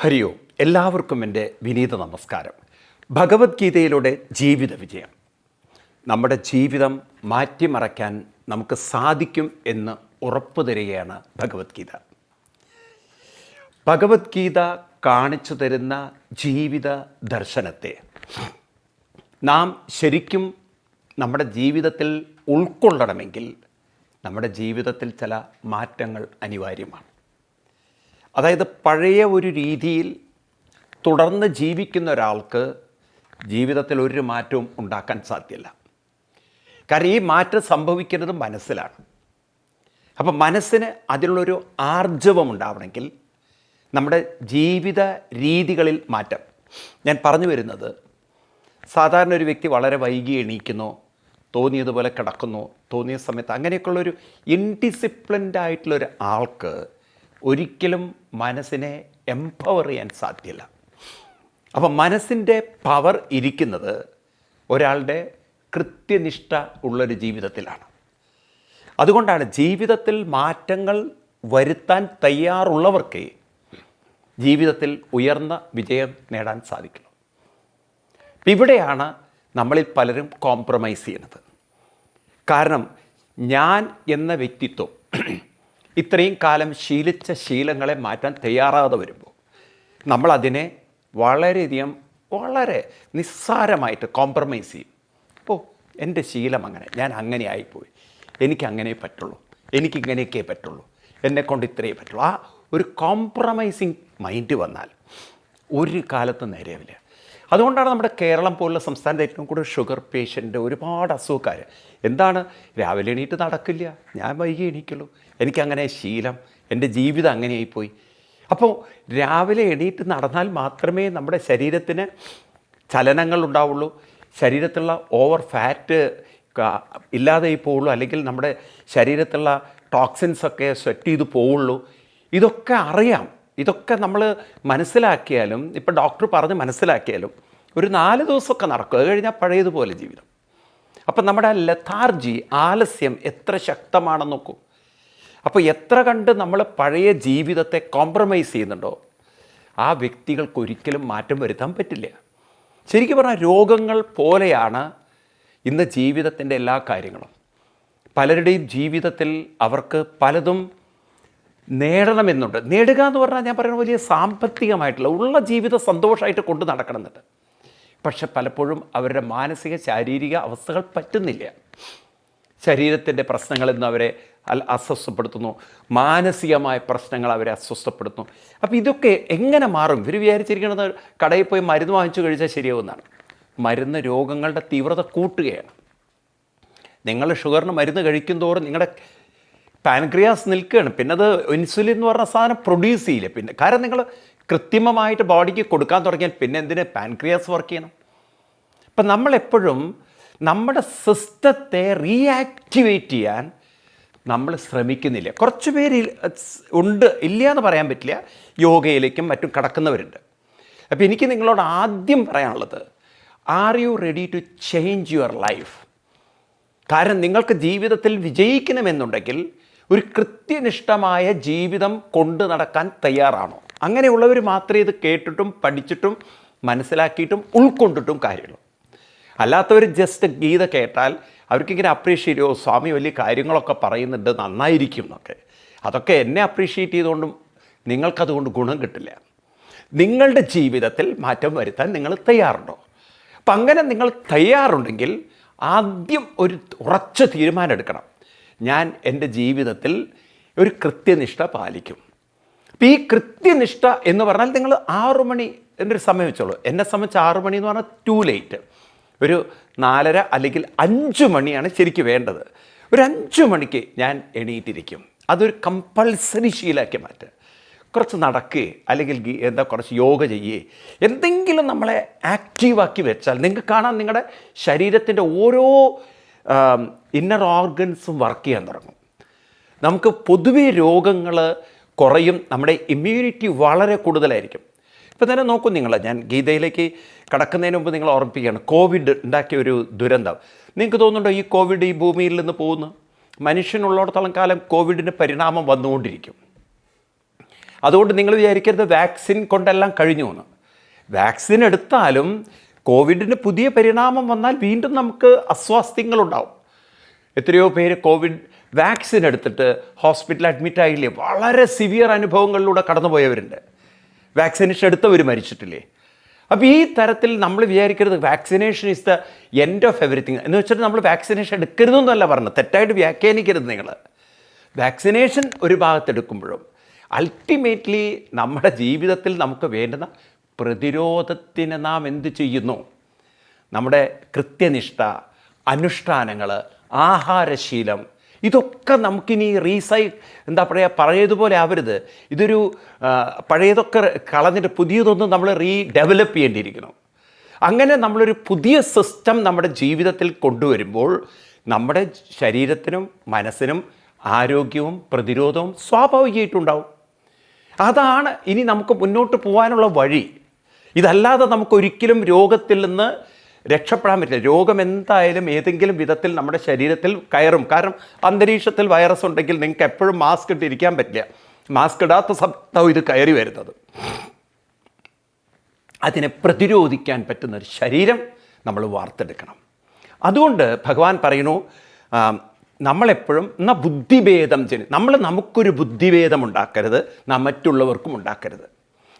ഹരിയോ എല്ലാവർക്കും എൻ്റെ വിനീത നമസ്കാരം. ഭഗവത്ഗീതയിലൂടെ ജീവിത വിജയം. നമ്മുടെ ജീവിതം മാറ്റിമറയ്ക്കാൻ നമുക്ക് സാധിക്കും എന്ന് ഉറപ്പു തരികയാണ് ഭഗവത്ഗീത. ഭഗവത്ഗീത കാണിച്ചു തരുന്ന ജീവിത ദർശനത്തെ നാം ശരിക്കും നമ്മുടെ ജീവിതത്തിൽ ഉൾക്കൊള്ളണമെങ്കിൽ നമ്മുടെ ജീവിതത്തിൽ ചില മാറ്റങ്ങൾ അനിവാര്യമാണ്. അതായത് പഴയ ഒരു രീതിയിൽ തുടർന്ന് ജീവിക്കുന്ന ഒരാൾക്ക് ജീവിതത്തിൽ ഒരു മാറ്റവും ഉണ്ടാക്കാൻ സാധ്യമല്ല. കാരണം ഈ മാറ്റം സംഭവിക്കുന്നത് മനസ്സിലാണ്. അപ്പം മനസ്സിന് അതിനുള്ളൊരു ആർജവം ഉണ്ടാവണമെങ്കിൽ നമ്മുടെ ജീവിത രീതികളിൽ മാറ്റം. ഞാൻ പറഞ്ഞു വരുന്നത്, സാധാരണ ഒരു വ്യക്തി വളരെ വൈകി എണീക്കുന്നു, തോന്നിയതുപോലെ കിടക്കുന്നു, തോന്നിയ സമയത്ത് അങ്ങനെയൊക്കെയുള്ളൊരു ഇൻഡിസിപ്ലിൻഡ് ആയിട്ടുള്ളൊരു ആൾക്ക് ഒരിക്കലും മനസ്സിനെ എംപവർ ചെയ്യാൻ സാധ്യമല്ല. അപ്പം മനസ്സിൻ്റെ പവർ ഇരിക്കുന്നത് ഒരാളുടെ കൃത്യനിഷ്ഠ ഉള്ളൊരു ജീവിതത്തിലാണ്. അതുകൊണ്ടാണ് ജീവിതത്തിൽ മാറ്റങ്ങൾ വരുത്താൻ തയ്യാറുള്ളവർക്ക് ജീവിതത്തിൽ ഉയർന്ന വിജയം നേടാൻ സാധിക്കണം. ഇവിടെയാണ് നമ്മളിൽ പലരും കോംപ്രമൈസ് ചെയ്യുന്നത്. കാരണം ഞാൻ എന്ന വ്യക്തിത്വം ഇത്രയും കാലം ശീലിച്ച ശീലങ്ങളെ മാറ്റാൻ തയ്യാറാകാതെ വരുമ്പോൾ നമ്മളതിനെ വളരെയധികം വളരെ നിസ്സാരമായിട്ട് കോംപ്രമൈസ് ചെയ്യും. എൻ്റെ ശീലം അങ്ങനെ, ഞാൻ അങ്ങനെ ആയിപ്പോയി, എനിക്കങ്ങനെ പറ്റുള്ളൂ, എനിക്കിങ്ങനെയൊക്കെ പറ്റുള്ളൂ, എന്നെക്കൊണ്ട് ഇത്രയേ പറ്റുള്ളൂ. ആ ഒരു കോംപ്രമൈസിങ് മൈൻഡ് വന്നാൽ ഒരു കാലത്ത് നേരെയാവില്ല. അതുകൊണ്ടാണ് നമ്മുടെ കേരളം പോലുള്ള സംസ്ഥാനത്ത് ഏറ്റവും കൂടുതൽ ഷുഗർ പേഷ്യൻ്റ്, ഒരുപാട് അസുഖക്കാർ. എന്താണ്, രാവിലെ എണീറ്റ് നടക്കില്ല, ഞാൻ വൈകി എണീക്കുള്ളൂ, എനിക്കങ്ങനെ ശീലം, എൻ്റെ ജീവിതം അങ്ങനെയായിപ്പോയി. അപ്പോൾ രാവിലെ എണീറ്റ് നടന്നാൽ മാത്രമേ നമ്മുടെ ശരീരത്തിന് ചലനങ്ങൾ ഉണ്ടാവുള്ളൂ, ശരീരത്തിലുള്ള ഓവർ ഫാറ്റ് ഇല്ലാതെയായി പോവുള്ളൂ, അല്ലെങ്കിൽ നമ്മുടെ ശരീരത്തിലുള്ള ടോക്സിൻസൊക്കെ സ്വെറ്റ് ചെയ്ത് പോവുള്ളൂ. ഇതൊക്കെ അറിയാം. ഇതൊക്കെ നമ്മൾ മനസ്സിലാക്കിയാലും, ഇപ്പം ഡോക്ടർ പറഞ്ഞ് മനസ്സിലാക്കിയാലും ഒരു 4 ദിവസമൊക്കെ നടക്കും. അത് കഴിഞ്ഞാൽ പഴയതുപോലെ ജീവിതം. അപ്പം നമ്മുടെ ലഥാർജി, ആലസ്യം എത്ര ശക്തമാണെന്ന് നോക്കൂ. അപ്പോൾ എത്ര കണ്ട് നമ്മൾ പഴയ ജീവിതത്തെ കോംപ്രമൈസ് ചെയ്യുന്നുണ്ടോ ആ വ്യക്തികൾക്ക് ഒരിക്കലും മാറ്റം വരുത്താൻ പറ്റില്ല. ശരിക്കും പറഞ്ഞാൽ രോഗങ്ങൾ പോലെയാണ് ഇന്ന് ജീവിതത്തിൻ്റെ എല്ലാ കാര്യങ്ങളും. പലരുടെയും ജീവിതത്തിൽ അവർക്ക് പലതും നേടണമെന്നുണ്ട്. നേടുക എന്ന് പറഞ്ഞാൽ ഞാൻ പറയുന്നത് വലിയ സാമ്പത്തികമായിട്ടുള്ള ഉള്ള ജീവിതം സന്തോഷമായിട്ട് കൊണ്ട് നടക്കണമെന്നുണ്ട്. പക്ഷെ പലപ്പോഴും അവരുടെ മാനസിക ശാരീരിക അവസ്ഥകൾ പറ്റുന്നില്ല. ശരീരത്തിൻ്റെ പ്രശ്നങ്ങളെന്ന് അവരെ അസ്വസ്ഥപ്പെടുത്തുന്നു, മാനസികമായ പ്രശ്നങ്ങൾ അവരെ അസ്വസ്ഥപ്പെടുത്തുന്നു. അപ്പോൾ ഇതൊക്കെ എങ്ങനെ മാറും? ഇവർ വിചാരിച്ചിരിക്കുന്നത് കടയിൽ പോയി മരുന്ന് വാങ്ങിച്ചു കഴിച്ചാൽ ശരിയാവുമെന്നാണ്. മരുന്ന് രോഗങ്ങളുടെ തീവ്രത കൂട്ടുകയാണ്. നിങ്ങൾ ഷുഗറിന് മരുന്ന് കഴിക്കും തോറും നിങ്ങളുടെ പാൻക്രിയാസ് നിൽക്കുകയാണ്. പിന്നെ അത് ഇൻസുലിൻ എന്ന് പറഞ്ഞ സാധനം പ്രൊഡ്യൂസ് ചെയ്യില്ല. പിന്നെ കാരണം നിങ്ങൾ കൃത്രിമമായിട്ട് ബോഡിക്ക് കൊടുക്കാൻ തുടങ്ങിയാൽ പിന്നെ എന്തിന് പാൻക്രിയാസ് വർക്ക് ചെയ്യണം? അപ്പം നമ്മളെപ്പോഴും നമ്മുടെ സിസ്റ്റത്തെ റീആക്ടിവേറ്റ് ചെയ്യാൻ നമ്മൾ ശ്രമിക്കുന്നില്ല. കുറച്ച് പേര് ഉണ്ട്, ഇല്ല എന്ന് പറയാൻ പറ്റില്ല, യോഗയിലേക്കും മറ്റും കടക്കുന്നവരുണ്ട്. അപ്പോൾ എനിക്ക് നിങ്ങളോട് ആദ്യം പറയാനുള്ളത്, are you ready to change your life? കാരണം നിങ്ങൾക്ക് ജീവിതത്തിൽ വിജയിക്കണമെന്നുണ്ടെങ്കിൽ ഒരു കൃത്യനിഷ്ഠമായ ജീവിതം കൊണ്ടു നടക്കാൻ തയ്യാറാണോ? അങ്ങനെയുള്ളവർ മാത്രമേ ഇത് കേട്ടിട്ടും പഠിച്ചിട്ടും മനസ്സിലാക്കിയിട്ടും ഉൾക്കൊണ്ടിട്ടും കാര്യമുള്ളൂ. അല്ലാത്തവർ ജസ്റ്റ് ഗീത കേട്ടാൽ അവർക്കിങ്ങനെ അപ്രീഷിയേറ്റ് ചെയ്യുമോ, സ്വാമി വലിയ കാര്യങ്ങളൊക്കെ പറയുന്നുണ്ട്, നന്നായിരിക്കും എന്നൊക്കെ. അതൊക്കെ എന്നെ അപ്രീഷിയേറ്റ് ചെയ്തുകൊണ്ടും നിങ്ങൾക്കതുകൊണ്ട് ഗുണം കിട്ടില്ല. നിങ്ങളുടെ ജീവിതത്തിൽ മാറ്റം വരുത്താൻ നിങ്ങൾ തയ്യാറുണ്ടോ? അപ്പം അങ്ങനെ നിങ്ങൾ തയ്യാറുണ്ടെങ്കിൽ ആദ്യം ഒരു ഉറച്ച തീരുമാനം എടുക്കണം. ഞാൻ എൻ്റെ ജീവിതത്തിൽ ഒരു കൃത്യനിഷ്ഠ പാലിക്കും. അപ്പോൾ ഈ കൃത്യനിഷ്ഠ എന്ന് പറഞ്ഞാൽ നിങ്ങൾ 6 മണി എന്നൊരു സമയം വെച്ചോളൂ. എന്നെ സംബന്ധിച്ച് 6 മണി എന്ന് പറഞ്ഞാൽ ടു ലേറ്റ്. ഒരു 4:30 അല്ലെങ്കിൽ 5 മണിയാണ് ശരിക്കും വേണ്ടത്. ഒരു 5 മണിക്ക് ഞാൻ എണീറ്റിരിക്കും. അതൊരു കമ്പൾസറി ശീലമാക്കി മാറ്റുക. കുറച്ച് നടക്കുകയെ അല്ലെങ്കിൽ കുറച്ച് യോഗ ചെയ്യുകയെ, എന്തെങ്കിലും നമ്മളെ ആക്റ്റീവാക്കി വെച്ചാൽ നിങ്ങൾക്ക് കാണാം നിങ്ങളുടെ ശരീരത്തിൻ്റെ ഓരോ ഇന്നർ ഓർഗൻസും വർക്ക് ചെയ്യാൻ തുടങ്ങും. നമുക്ക് പൊതുവെ രോഗങ്ങൾ കുറയും, നമ്മുടെ ഇമ്മ്യൂണിറ്റി വളരെ കൂടുതലായിരിക്കും. ഇപ്പം തന്നെ നോക്കും നിങ്ങൾ, ഞാൻ ഗീതയിലേക്ക് കടക്കുന്നതിന് മുമ്പ് നിങ്ങൾ ഓർമ്മിപ്പിക്കുകയാണ്, കോവിഡ് ഉണ്ടാക്കിയ ഒരു ദുരന്തം. നിങ്ങൾക്ക് തോന്നുന്നുണ്ടോ ഈ കോവിഡ് ഈ ഭൂമിയിൽ നിന്ന് പോകുന്നു? മനുഷ്യനുള്ളിടത്തോളം കാലം കോവിഡിൻ്റെ പരിണാമം വന്നുകൊണ്ടിരിക്കും. അതുകൊണ്ട് നിങ്ങൾ വിചാരിക്കരുത് വാക്സിൻ കൊണ്ടെല്ലാം കഴിഞ്ഞു എന്ന്. വാക്സിൻ എടുത്താലും കോവിഡിന് പുതിയ പരിണാമം വന്നാൽ വീണ്ടും നമുക്ക് അസ്വാസ്ഥ്യങ്ങളുണ്ടാവും. എത്രയോ പേര് കോവിഡ് വാക്സിൻ എടുത്തിട്ട് ഹോസ്പിറ്റലിൽ അഡ്മിറ്റ് ആയില്ലേ, വളരെ സിവിയർ അനുഭവങ്ങളിലൂടെ കടന്നുപോയവരുണ്ട്. വാക്സിനേഷൻ എടുത്തവർ മരിച്ചിട്ടില്ലേ. അപ്പോൾ ഈ തരത്തിൽ നമ്മൾ വിചാരിക്കരുത് vaccination is the end of everything എന്ന് വെച്ചിട്ട് നമ്മൾ വാക്സിനേഷൻ എടുക്കരുതെന്നല്ല പറഞ്ഞത്. തെറ്റായിട്ട് വ്യാഖ്യാനിക്കരുത് നിങ്ങൾ. വാക്സിനേഷൻ ഒരു ഭാഗത്തെടുക്കുമ്പോഴും അൾട്ടിമേറ്റ്ലി നമ്മുടെ ജീവിതത്തിൽ നമുക്ക് വേണ്ടുന്ന പ്രതിരോധത്തിന് നാം എന്ത് ചെയ്യുന്നു? നമ്മുടെ കൃത്യനിഷ്ഠ, അനുഷ്ഠാനങ്ങൾ, ആഹാരശീലം, ഇതൊക്കെ നമുക്കിനി എന്താ പറയുക, പഴയതുപോലെ ആവരുത്. ഇതൊരു പഴയതൊക്കെ കളഞ്ഞിട്ട് പുതിയതൊന്നും നമ്മൾ ഡെവലപ്പ് ചെയ്യേണ്ടിയിരിക്കണം. അങ്ങനെ നമ്മളൊരു പുതിയ സിസ്റ്റം നമ്മുടെ ജീവിതത്തിൽ കൊണ്ടുവരുമ്പോൾ നമ്മുടെ ശരീരത്തിനും മനസ്സിനും ആരോഗ്യവും പ്രതിരോധവും സ്വാഭാവികമായിട്ടുണ്ടാവും. അതാണ് ഇനി നമുക്ക് മുന്നോട്ട് പോകാനുള്ള വഴി. ഇതല്ലാതെ നമുക്കൊരിക്കലും രോഗത്തിൽ നിന്ന് രക്ഷപ്പെടാൻ പറ്റില്ല. രോഗം എന്തായാലും ഏതെങ്കിലും വിധത്തിൽ നമ്മുടെ ശരീരത്തിൽ കയറും. കാരണം അന്തരീക്ഷത്തിൽ വൈറസ് ഉണ്ടെങ്കിൽ നിങ്ങൾക്ക് എപ്പോഴും മാസ്ക് ഇട്ടിരിക്കാൻ പറ്റില്ല. മാസ്ക് ഇടാത്ത സപ്താവും ഇത് കയറി വരുന്നത്. അതിനെ പ്രതിരോധിക്കാൻ പറ്റുന്നൊരു ശരീരം നമ്മൾ വാർത്തെടുക്കണം. അതുകൊണ്ട് ഭഗവാൻ പറയുന്നു, നമ്മളെപ്പോഴും ബുദ്ധിഭേദം നമുക്കൊരു ബുദ്ധിഭേദം ഉണ്ടാക്കരുത്, മറ്റുള്ളവർക്കും ഉണ്ടാക്കരുത്.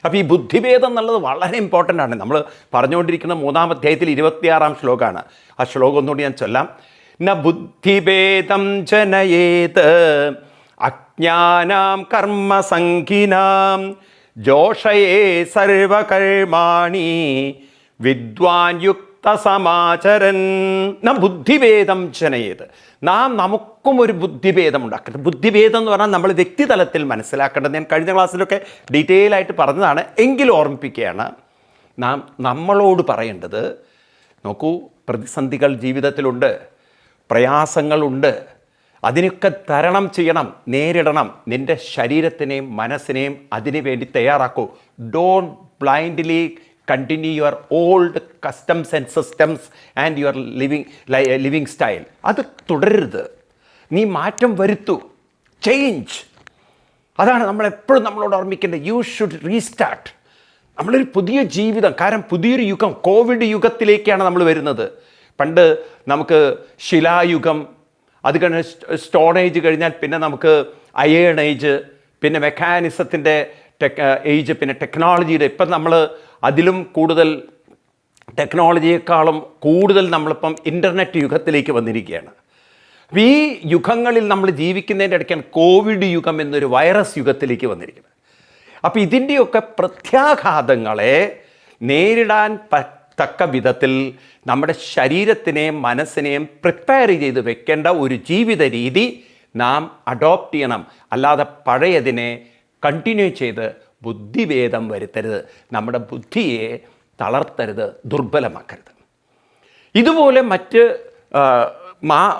അപ്പോൾ ഈ ബുദ്ധിഭേദം എന്നുള്ളത് വളരെ ഇമ്പോർട്ടൻ്റ് ആണ്. നമ്മൾ പറഞ്ഞുകൊണ്ടിരിക്കുന്ന 3-ാം അധ്യായത്തിൽ 26-ാം ശ്ലോകമാണ്. ആ ശ്ലോകം ഒന്നുകൂടി ഞാൻ ചൊല്ലാം. ന ബുദ്ധിഭേദം ജനയേത് അജ്ഞാനാം കർമ്മസംഖിനാം ജോഷയേ സർവകർമാണി വിദ്വാൻ യുക്ത സമാചരൻ. ന ബുദ്ധിഭേദം ജനയേത്. നമുക്കും ഒരു ബുദ്ധിഭേദം ഉണ്ടാക്കരുത്. ബുദ്ധിഭേദം എന്ന് പറഞ്ഞാൽ നമ്മൾ വ്യക്തിതലത്തിൽ മനസ്സിലാക്കേണ്ടത്. ഞാൻ കഴിഞ്ഞ ക്ലാസ്സിലൊക്കെ ഡീറ്റെയിൽ ആയിട്ട് പറഞ്ഞതാണ്, എങ്കിലും ഓർമ്മിപ്പിക്കുകയാണ്. നമ്മളോട് പറയേണ്ടത്, നോക്കൂ, പ്രതിസന്ധികൾ ജീവിതത്തിലുണ്ട്, പ്രയാസങ്ങളുണ്ട്, അതിനൊക്കെ തരണം ചെയ്യണം, നേരിടണം. നിൻ്റെ ശരീരത്തിനെയും മനസ്സിനെയും അതിനു വേണ്ടി തയ്യാറാക്കൂ. Don't blindly continue your old customs and systems and your living style. അത് തുടരരുത്. നീ മാറ്റം വരുത്തൂ. ചേഞ്ച്. അതാണ് നമ്മളെപ്പോഴും നമ്മളോട് ഓർമ്മിക്കേണ്ടത്. You should restart. നമ്മളൊരു പുതിയ ജീവിതം, കാരണം പുതിയൊരു യുഗം, കോവിഡ് യുഗത്തിലേക്കാണ് നമ്മൾ വരുന്നത്. പണ്ട് നമുക്ക് ശിലായുഗം, അത് കഴിഞ്ഞ് സ്റ്റോൺ ഏജ് കഴിഞ്ഞാൽ പിന്നെ നമുക്ക് അയേൺ ഏജ്, പിന്നെ മെക്കാനിസത്തിൻ്റെ ഏജ്, പിന്നെ ടെക്നോളജിയുടെ, ഇപ്പം നമ്മൾ അതിലും കൂടുതൽ ടെക്നോളജിയേക്കാളും കൂടുതൽ നമ്മളിപ്പം ഇൻ്റർനെറ്റ് യുഗത്തിലേക്ക് വന്നിരിക്കുകയാണ്. അപ്പോൾ ഈ യുഗങ്ങളിൽ നമ്മൾ ജീവിക്കുന്നതിൻ്റെ ഇടയ്ക്കാണ് കോവിഡ് യുഗം എന്നൊരു വൈറസ് യുഗത്തിലേക്ക് വന്നിരിക്കുന്നത്. അപ്പോൾ ഇതിൻ്റെയൊക്കെ പ്രത്യാഘാതങ്ങളെ നേരിടാൻ തക്ക വിധത്തിൽ നമ്മുടെ ശരീരത്തിനെയും മനസ്സിനെയും പ്രിപ്പയർ ചെയ്ത് വെക്കേണ്ട ഒരു ജീവിത രീതി നാം അഡോപ്റ്റ് ചെയ്യണം. അല്ലാതെ പഴയതിനെ കണ്ടിന്യൂ ചെയ്ത് ബുദ്ധിഭേദം വരുത്തരുത്. നമ്മുടെ ബുദ്ധിയെ തളർത്തരുത്, ദുർബലമാക്കരുത്. ഇതുപോലെ മറ്റ്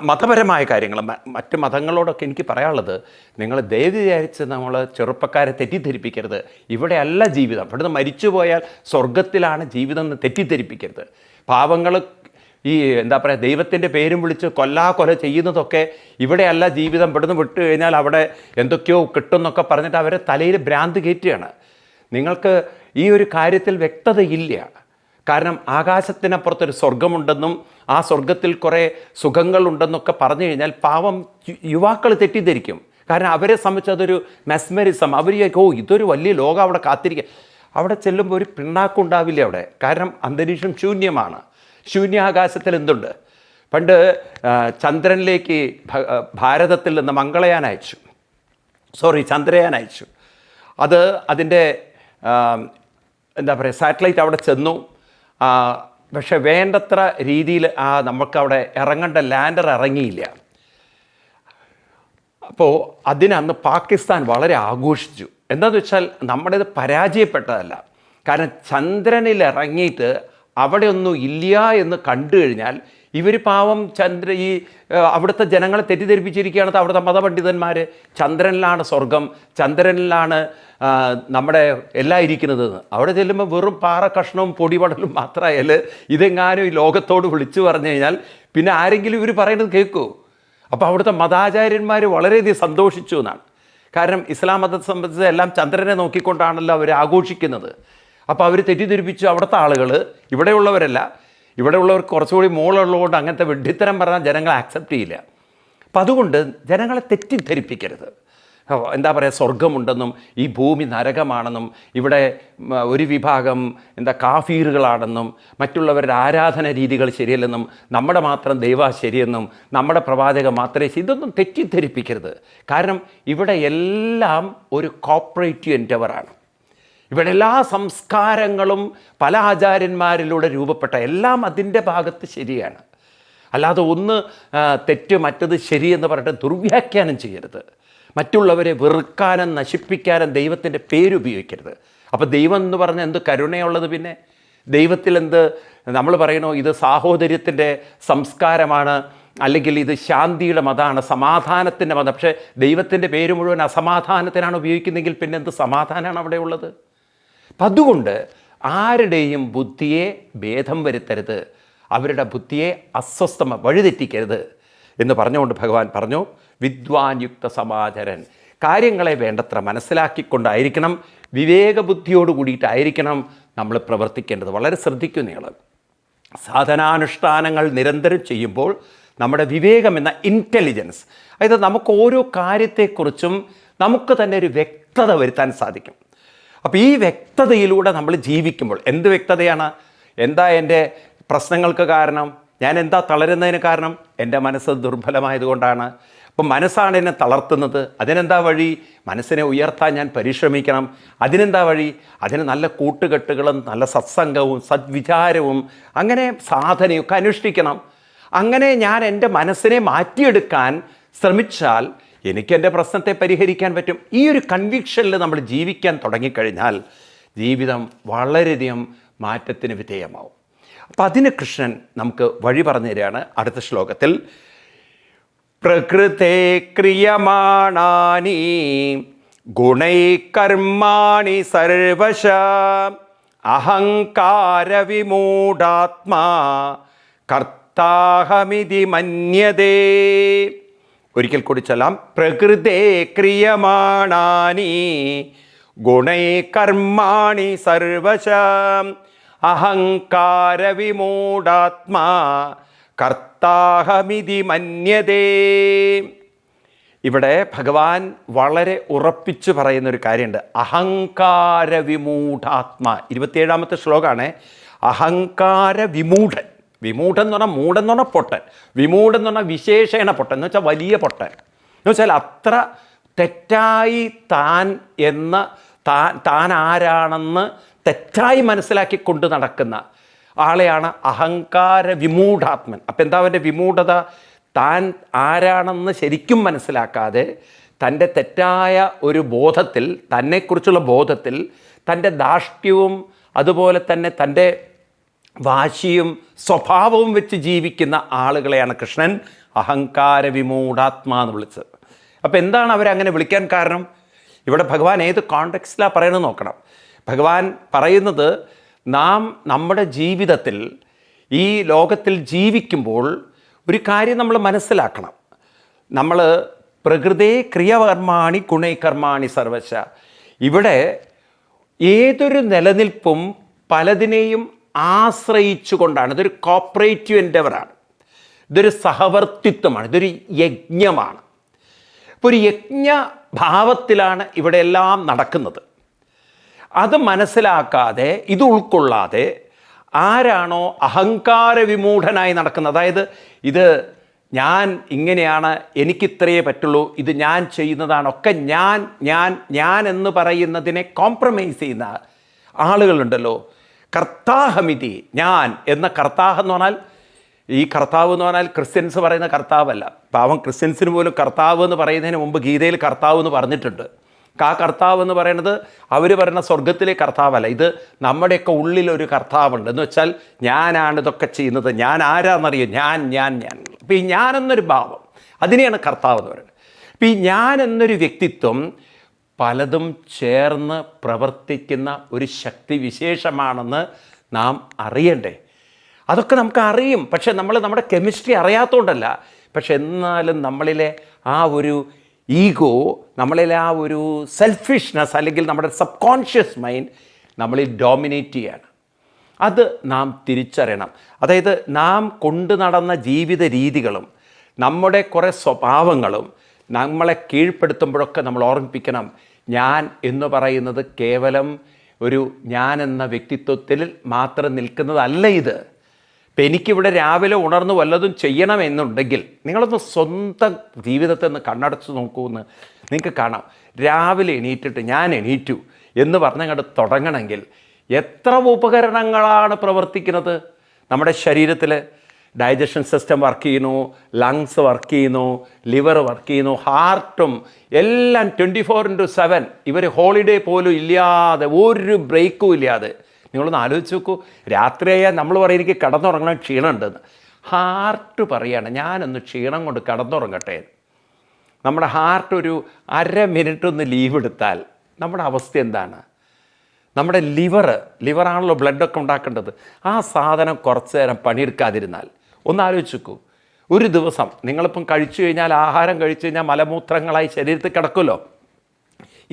മതപരമായ കാര്യങ്ങൾ, മറ്റ് മതങ്ങളോടൊക്കെ എനിക്ക് പറയാനുള്ളത്, നിങ്ങൾ ദയവ് വിചാരിച്ച് നമ്മൾ ചെറുപ്പക്കാരെ തെറ്റിദ്ധരിപ്പിക്കരുത്. ഇവിടെയല്ല ജീവിതം, ഇവിടുന്ന് മരിച്ചു പോയാൽ സ്വർഗത്തിലാണ് ജീവിതം എന്ന് തെറ്റിദ്ധരിപ്പിക്കരുത്. പാവങ്ങൾ ഈ എന്താ പറയുക, ദൈവത്തിൻ്റെ പേരും വിളിച്ച് കൊല ചെയ്യുന്നതൊക്കെ ഇവിടെയല്ല ജീവിതം, ഇവിടുന്ന് വിട്ട് കഴിഞ്ഞാൽ അവിടെ എന്തൊക്കെയോ കിട്ടുമെന്നൊക്കെ പറഞ്ഞിട്ട് അവരെ തലയിൽ ഭ്രാന്ത് കയറ്റുകയാണ്. നിങ്ങൾക്ക് ഈ ഒരു കാര്യത്തിൽ വ്യക്തതയില്ല. കാരണം ആകാശത്തിനപ്പുറത്തൊരു സ്വർഗമുണ്ടെന്നും ആ സ്വർഗത്തിൽ കുറേ സുഖങ്ങളുണ്ടെന്നൊക്കെ പറഞ്ഞു കഴിഞ്ഞാൽ പാവം യുവാക്കൾ തെറ്റിദ്ധരിക്കും. കാരണം അവരെ സംബന്ധിച്ച് അതൊരു മെസ്മരിസം. അവർ ഇതൊരു വലിയ ലോകം അവിടെ കാത്തിരിക്കുക. അവിടെ ചെല്ലുമ്പോൾ ഒരു പിണ്ണാക്കുണ്ടാവില്ല അവിടെ. കാരണം അന്തരീക്ഷം ശൂന്യമാണ്. ശൂന്യാകാശത്തിൽ എന്തുണ്ട്? പണ്ട് ചന്ദ്രനിലേക്ക് ഭാരതത്തിൽ നിന്ന് ചന്ദ്രയാൻ അയച്ചു. അത് അതിൻ്റെ എന്താ പറയുക, സാറ്റലൈറ്റ് അവിടെ ചെന്നു. പക്ഷെ വേണ്ടത്ര രീതിയിൽ നമുക്കവിടെ ഇറങ്ങേണ്ട ലാൻഡർ ഇറങ്ങിയില്ല. അപ്പോൾ അതിനന്ന് പാകിസ്ഥാൻ വളരെ ആഘോഷിച്ചു. എന്താണെന്ന് വെച്ചാൽ നമ്മുടേത് പരാജയപ്പെട്ടതല്ല. കാരണം ചന്ദ്രനിൽ ഇറങ്ങിയിട്ട് അവിടെ ഒന്നും ഇല്ല എന്ന് കണ്ടു കഴിഞ്ഞാൽ ഇവർ പാവം അവിടുത്തെ ജനങ്ങളെ തെറ്റിദ്ധരിപ്പിച്ചിരിക്കുകയാണ് അവിടുത്തെ മതപണ്ഡിതന്മാർ. ചന്ദ്രനിലാണ് സ്വർഗം, ചന്ദ്രനിലാണ് നമ്മുടെ എല്ലാം ഇരിക്കുന്നത്. അവിടെ ചെല്ലുമ്പോൾ വെറും പാറ കഷ്ണവും പൊടിപടലും മാത്രമായാൽ ഇതെങ്ങാനും ഈ ലോകത്തോട് വിളിച്ചു പറഞ്ഞു കഴിഞ്ഞാൽ പിന്നെ ആരെങ്കിലും ഇവർ പറയുന്നത് കേൾക്കൂ. അപ്പോൾ അവിടുത്തെ മതാചാര്യന്മാർ വളരെയധികം സന്തോഷിച്ചു എന്നാണ്. കാരണം ഇസ്ലാം മതത്തെ സംബന്ധിച്ച് എല്ലാം ചന്ദ്രനെ നോക്കിക്കൊണ്ടാണല്ലോ അവർ ആഘോഷിക്കുന്നത്. അപ്പോൾ അവർ തെറ്റിദ്ധരിപ്പിച്ചു അവിടുത്തെ ആളുകൾ, ഇവിടെയുള്ളവരല്ല, ഇവിടെയുള്ളവർക്ക് കുറച്ചുകൂടി മുകളുള്ളതുകൊണ്ട് അങ്ങനത്തെ വിഡ്ഢിത്തരം പറഞ്ഞാൽ ജനങ്ങൾ ആക്സെപ്റ്റ് ചെയ്യില്ല. അപ്പം അതുകൊണ്ട് ജനങ്ങളെ തെറ്റിദ്ധരിപ്പിക്കരുത്. എന്താ പറയുക, സ്വർഗമുണ്ടെന്നും ഈ ഭൂമി നരകമാണെന്നും ഇവിടെ ഒരു വിഭാഗം കാഫീറുകളാണെന്നും മറ്റുള്ളവരുടെ ആരാധന രീതികൾ ശരിയല്ലെന്നും നമ്മുടെ മാത്രം ദൈവം ശരിയെന്നും നമ്മുടെ പ്രവാചകൻ മാത്രമേ ഇതൊന്നും തെറ്റിദ്ധരിപ്പിക്കരുത്. കാരണം ഇവിടെ എല്ലാം ഒരു കോപ്പറേറ്റീവ് എൻഡവറാണ്. ഇവിടെ എല്ലാ സംസ്കാരങ്ങളും പല ആചാര്യന്മാരിലൂടെ രൂപപ്പെട്ട എല്ലാം അതിൻ്റെ ഭാഗത്ത് ശരിയാണ്. അല്ലാതെ ഒന്ന് തെറ്റ് മറ്റത് ശരിയെന്ന് പറഞ്ഞിട്ട് ദുർവ്യാഖ്യാനം ചെയ്യരുത്. മറ്റുള്ളവരെ വെറുക്കാനും നശിപ്പിക്കാനും ദൈവത്തിൻ്റെ പേരുപയോഗിക്കരുത്. അപ്പോൾ ദൈവം എന്ന് പറഞ്ഞാൽ എന്ത് കരുണയുള്ളത്? പിന്നെ ദൈവത്തിൽ എന്ത് നമ്മൾ പറയണോ ഇത് സാഹോദര്യത്തിൻ്റെ സംസ്കാരമാണ്, അല്ലെങ്കിൽ ഇത് ശാന്തിയുടെ മതമാണ്, സമാധാനത്തിൻ്റെ മതം. പക്ഷേ ദൈവത്തിൻ്റെ പേര് മുഴുവൻ അസമാധാനത്തിനാണ് ഉപയോഗിക്കുന്നതെങ്കിൽ പിന്നെ എന്ത് സമാധാനമാണ് അവിടെ ഉള്ളത്? അപ്പം അതുകൊണ്ട് ആരുടെയും ബുദ്ധിയെ ഭേദം വരുത്തരുത്, അവരുടെ ബുദ്ധിയെ വഴിതെറ്റിക്കരുത് എന്ന് പറഞ്ഞുകൊണ്ട് ഭഗവാൻ പറഞ്ഞു, വിദ്വാൻ യുക്ത സമാചരൻ, കാര്യങ്ങളെ വേണ്ടത്ര മനസ്സിലാക്കിക്കൊണ്ടായിരിക്കണം, വിവേകബുദ്ധിയോട് കൂടിയിട്ടായിരിക്കണം നമ്മൾ പ്രവർത്തിക്കേണ്ടത്. വളരെ ശ്രദ്ധിക്കും നിങ്ങൾ. സാധനാനുഷ്ഠാനങ്ങൾ നിരന്തരം ചെയ്യുമ്പോൾ നമ്മുടെ വിവേകം എന്ന ഇൻ്റലിജൻസ്, അതായത് നമുക്ക് ഓരോ കാര്യത്തെക്കുറിച്ചും നമുക്ക് തന്നെ ഒരു വ്യക്തത വരുത്താൻ സാധിക്കും. അപ്പോൾ ഈ വ്യക്തതയിലൂടെ നമ്മൾ ജീവിക്കുമ്പോൾ, എന്ത് വ്യക്തതയാണ്? എന്താ എൻ്റെ പ്രശ്നങ്ങൾക്ക് കാരണം? ഞാൻ എന്താ തളരുന്നതിന് കാരണം? എൻ്റെ മനസ്സ് ദുർബലമായതുകൊണ്ടാണ്. അപ്പം മനസ്സാണ് എന്നെ തളർത്തുന്നത്. അതിനെന്താ വഴി? മനസ്സിനെ ഉയർത്താൻ ഞാൻ പരിശ്രമിക്കണം. അതിനെന്താ വഴി? അതിന് നല്ല കൂട്ടുകെട്ടുകളും നല്ല സത്സംഗവും സദ്വിചാരവും അങ്ങനെ സാധനയൊക്കെ അനുഷ്ഠിക്കണം. അങ്ങനെ ഞാൻ എൻ്റെ മനസ്സിനെ മാറ്റിയെടുക്കാൻ ശ്രമിച്ചാൽ എനിക്ക് എൻ്റെ പ്രശ്നത്തെ പരിഹരിക്കാൻ പറ്റും. ഈ ഒരു കൺവിക്ഷനിൽ നമ്മൾ ജീവിക്കാൻ തുടങ്ങിക്കഴിഞ്ഞാൽ ജീവിതം വളരെയധികം മാറ്റത്തിന് വിധേയമാവും. അപ്പം അതിന് കൃഷ്ണൻ നമുക്ക് വഴി പറഞ്ഞു തരികയാണ് അടുത്ത ശ്ലോകത്തിൽ. പ്രകൃതേ ക്രിയമാണാനി ഗുണൈ കർമാണി സർവശ അഹങ്കാര വിമൂഢാത്മാ കർത്താഹമിതി മന്യതേ. ഒരിക്കൽ കൂടി ചൊല്ലാം. പ്രകൃതേ ക്രിയമാണാനി ഗുണൈ കർമാണി സർവശ അഹങ്കാര വിമൂഢാത്മാ കർത്താഹമിതി മന്യതേ. ഇവിടെ ഭഗവാൻ വളരെ ഉറപ്പിച്ചു പറയുന്നൊരു കാര്യമുണ്ട്. അഹങ്കാര വിമൂഢാത്മാ, 27ാമത്തെ ശ്ലോകമാണ്. അഹങ്കാര വിമൂഢൻ. വിമൂഢൻ എന്ന് പറഞ്ഞാൽ മൂഢൻ എന്ന് പറഞ്ഞാൽ പൊട്ടൻ, വിമൂഢൻ എന്ന് പറഞ്ഞാൽ വിശേഷണ പൊട്ടൻ എന്ന് വെച്ചാൽ വലിയ പൊട്ടൻ എന്ന് വെച്ചാൽ അത്ര തെറ്റായി താൻ ആരാണെന്ന് തെറ്റായി മനസ്സിലാക്കിക്കൊണ്ട് നടക്കുന്ന ആളെയാണ് അഹങ്കാര വിമൂഢാത്മൻ. അപ്പം എന്താ അവൻ്റെ വിമൂഢത? താൻ ആരാണെന്ന് ശരിക്കും മനസ്സിലാക്കാതെ തൻ്റെ തെറ്റായ ഒരു ബോധത്തിൽ, തന്നെക്കുറിച്ചുള്ള ബോധത്തിൽ, തൻ്റെ ധാർഷ്ട്യവും അതുപോലെ തന്നെ തൻ്റെ വാശിയും സ്വഭാവവും വെച്ച് ജീവിക്കുന്ന ആളുകളെയാണ് കൃഷ്ണൻ അഹങ്കാര വിമൂഢാത്മാ എന്ന് വിളിച്ചത്. അപ്പോൾ എന്താണ് അവരങ്ങനെ വിളിക്കാൻ കാരണം? ഇവിടെ ഭഗവാൻ ഏത് കോണ്ടെക്സ്റ്റിലാണ് പറയണമെന്ന് നോക്കണം. ഭഗവാൻ പറയുന്നത്, നാം നമ്മുടെ ജീവിതത്തിൽ ഈ ലോകത്തിൽ ജീവിക്കുമ്പോൾ ഒരു കാര്യം നമ്മൾ മനസ്സിലാക്കണം. നമ്മൾ പ്രകൃതേ ക്രിയകർമാണി ഗുണൈ കർമാണി സർവശ. ഇവിടെ ഏതൊരു നിലനിൽപ്പും പലതിനെയും ആശ്രയിച്ചു കൊണ്ടാണ്. ഇതൊരു കോപ്പറേറ്റീവ് എൻഡവറാണ്, ഇതൊരു സഹവർത്തിത്വമാണ്, ഇതൊരു യജ്ഞമാണ്. ഇപ്പോൾ ഒരു യജ്ഞഭാവത്തിലാണ് ഇവിടെ എല്ലാം നടക്കുന്നത്. അത് മനസ്സിലാക്കാതെ, ഇത് ഉൾക്കൊള്ളാതെ ആരാണോ അഹങ്കാര വിമൂഢനായി നടക്കുന്നത്, അതായത് ഇത് ഞാൻ ഇങ്ങനെയാണ്, എനിക്കിത്രയേ പറ്റുള്ളൂ, ഇത് ഞാൻ ചെയ്യുന്നതാണ്, ഒക്കെ ഞാൻ ഞാൻ ഞാൻ എന്ന് പറയുന്നതിനെ കോംപ്രമൈസ് ചെയ്യുന്ന ആളുകളുണ്ടല്ലോ. കർത്താഹമിതി, ഞാൻ എന്ന കർത്താഹ് എന്ന് പറഞ്ഞാൽ, ഈ കർത്താവ് എന്ന് പറഞ്ഞാൽ ക്രിസ്ത്യൻസ് പറയുന്ന കർത്താവല്ല. പാവം ക്രിസ്ത്യൻസിന് പോലും കർത്താവ് എന്ന് പറയുന്നതിന് മുമ്പ് ഗീതയിൽ കർത്താവ് എന്ന് പറഞ്ഞിട്ടുണ്ട്. ആ കർത്താവ് എന്ന് പറയുന്നത് അവർ പറയുന്ന സ്വർഗത്തിലെ കർത്താവല്ല. ഇത് നമ്മുടെയൊക്കെ ഉള്ളിലൊരു കർത്താവുണ്ട്. എന്ന് വെച്ചാൽ ഞാനാണ് ഇതൊക്കെ ചെയ്യുന്നത്, ഞാൻ ആരാന്നറിയോ, ഞാൻ ഞാൻ ഞാൻ. അപ്പോൾ ഈ ഞാൻ എന്നൊരു ഭാവം, അതിനെയാണ് കർത്താവ് എന്ന് പറയുന്നത്. അപ്പോൾ ഈ ഞാൻ എന്നൊരു വ്യക്തിത്വം പലതും ചേർന്ന് പ്രവർത്തിക്കുന്ന ഒരു ശക്തി വിശേഷമാണെന്ന് നാം അറിയണ്ടേ. അതൊക്കെ നമുക്ക് അറിയും, പക്ഷെ നമ്മൾ നമ്മുടെ കെമിസ്ട്രി അറിയാത്തതുകൊണ്ടല്ല. പക്ഷെ എന്നാലും നമ്മളിലെ ആ ഒരു ഈഗോ, നമ്മളിൽ ആ ഒരു സെൽഫിഷ്നെസ് അല്ലെങ്കിൽ നമ്മുടെ സബ് കോൺഷ്യസ് മൈൻഡ് നമ്മളിൽ ഡോമിനേറ്റ് ചെയ്യാണ്. അത് നാം തിരിച്ചറിയണം. അതായത് നാം കൊണ്ടു നടന്ന ജീവിത രീതികളും നമ്മുടെ കുറേ സ്വഭാവങ്ങളും നമ്മളെ കീഴ്പ്പെടുത്തുമ്പോഴൊക്കെ നമ്മൾ ഓർമ്മിപ്പിക്കണം, ഞാൻ എന്ന് പറയുന്നത് കേവലം ഒരു ഞാൻ എന്ന വ്യക്തിത്വത്തിൽ മാത്രം നിൽക്കുന്നതല്ല ഇത്. ഇപ്പം എനിക്കിവിടെ രാവിലെ ഉണർന്ന് വല്ലതും ചെയ്യണമെന്നുണ്ടെങ്കിൽ നിങ്ങളൊന്ന് സ്വന്തം ജീവിതത്തെ ഒന്ന് കണ്ണടച്ച് നോക്കൂന്ന് നിങ്ങൾക്ക് കാണാം. രാവിലെ എണീറ്റിട്ട് ഞാൻ എണീറ്റു എന്ന് പറഞ്ഞങ്ങോട്ട് തുടങ്ങണമെങ്കിൽ എത്ര ഉപകരണങ്ങളാണ് പ്രവർത്തിക്കുന്നത്. നമ്മുടെ ശരീരത്തിൽ ഡൈജഷൻ സിസ്റ്റം വർക്ക് ചെയ്യുന്നു, ലങ്സ് വർക്ക് ചെയ്യുന്നു, ലിവർ വർക്ക് ചെയ്യുന്നു, ഹാർട്ടും എല്ലാം 24/7. ഇവർ ഹോളിഡേ പോലും ഇല്ലാതെ, ഒരു ബ്രേക്കും ഇല്ലാതെ. നിങ്ങളൊന്ന് ആലോചിച്ച് നോക്കൂ. രാത്രിയായാൽ നമ്മൾ പറയും എനിക്ക് കിടന്നുറങ്ങണം, ക്ഷീണമുണ്ടെന്ന്. ഹാർട്ട് പറയാണ് ഞാനൊന്ന് ക്ഷീണം കൊണ്ട് കിടന്നുറങ്ങട്ടെ. നമ്മുടെ ഹാർട്ട് ഒരു 1/2 മിനിറ്റ് ഒന്ന് ലീവ് എടുത്താൽ നമ്മുടെ അവസ്ഥ എന്താണ്? നമ്മുടെ ലിവറാണല്ലോ ബ്ലഡൊക്കെ ഉണ്ടാക്കേണ്ടത്. ആ സാധനം കുറച്ച് നേരം പണിയെടുക്കാതിരുന്നാൽ ഒന്ന് ആലോചിച്ച് നോക്കൂ. ഒരു ദിവസം നിങ്ങളിപ്പം കഴിച്ചു കഴിഞ്ഞാൽ, ആഹാരം കഴിച്ചു കഴിഞ്ഞാൽ മലമൂത്രങ്ങളായി ശരീരത്തിൽ കിടക്കുമല്ലോ.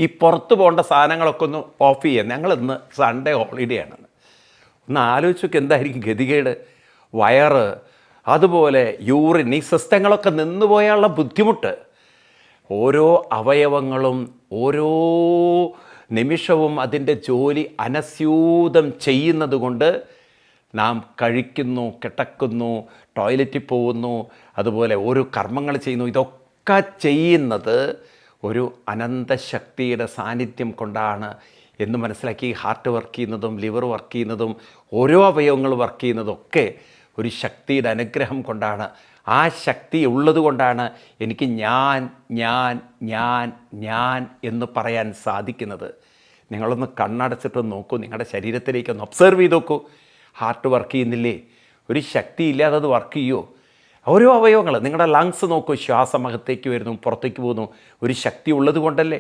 ഈ പുറത്ത് പോകേണ്ട സാധനങ്ങളൊക്കെ ഒന്ന് ഓഫ് ചെയ്യാം. ഞങ്ങളിന്ന് സൺഡേ ഹോളിഡേ ആണെന്ന് ഒന്ന് ആലോചിച്ച് നോക്ക്, എന്തായിരിക്കും ഗതികേട്. വയറ്, അതുപോലെ യൂറിൻ, ഈ സിസ്റ്റങ്ങളൊക്കെ നിന്ന് പോയാലുള്ള ബുദ്ധിമുട്ട്. ഓരോ അവയവങ്ങളും ഓരോ നിമിഷവും അതിൻ്റെ ജോലി അനസ്യൂതം ചെയ്യുന്നത് കൊണ്ട് നാം കഴിക്കുന്നു, കിടക്കുന്നു, ടോയ്ലറ്റിൽ പോകുന്നു, അതുപോലെ ഓരോ കർമ്മങ്ങൾ ചെയ്യുന്നു. ഇതൊക്കെ ചെയ്യുന്നത് ഒരു അനന്തശക്തിയുടെ സാന്നിധ്യം കൊണ്ടാണ് എന്ന് മനസ്സിലാക്കി. ഹാർട്ട് വർക്ക് ചെയ്യുന്നതും ലിവർ വർക്ക് ചെയ്യുന്നതും ഓരോ അവയവങ്ങൾ വർക്ക് ചെയ്യുന്നതൊക്കെ ഒരു ശക്തിയുടെ അനുഗ്രഹം കൊണ്ടാണ്. ആ ശക്തി ഉള്ളത് കൊണ്ടാണ് എനിക്ക് ഞാൻ ഞാൻ ഞാൻ ഞാൻ എന്ന് പറയാൻ സാധിക്കുന്നത്. നിങ്ങളൊന്ന് കണ്ണടച്ചിട്ട് നോക്കൂ, നിങ്ങളുടെ ശരീരത്തിലേക്കൊന്ന് ഒബ്സർവ് ചെയ്ത് നോക്കൂ. ഹാർട്ട് വർക്ക് ചെയ്യുന്നില്ലേ? ഒരു ശക്തി ഇല്ലാതെ അത് വർക്ക് ചെയ്യുമോ? ഓരോ അവയവങ്ങൾ, നിങ്ങളുടെ ലങ്സ് നോക്കൂ, ശ്വാസം അകത്തേക്ക് വരുന്നു, പുറത്തേക്ക് പോകുന്നു, ഒരു ശക്തി ഉള്ളത് കൊണ്ടല്ലേ.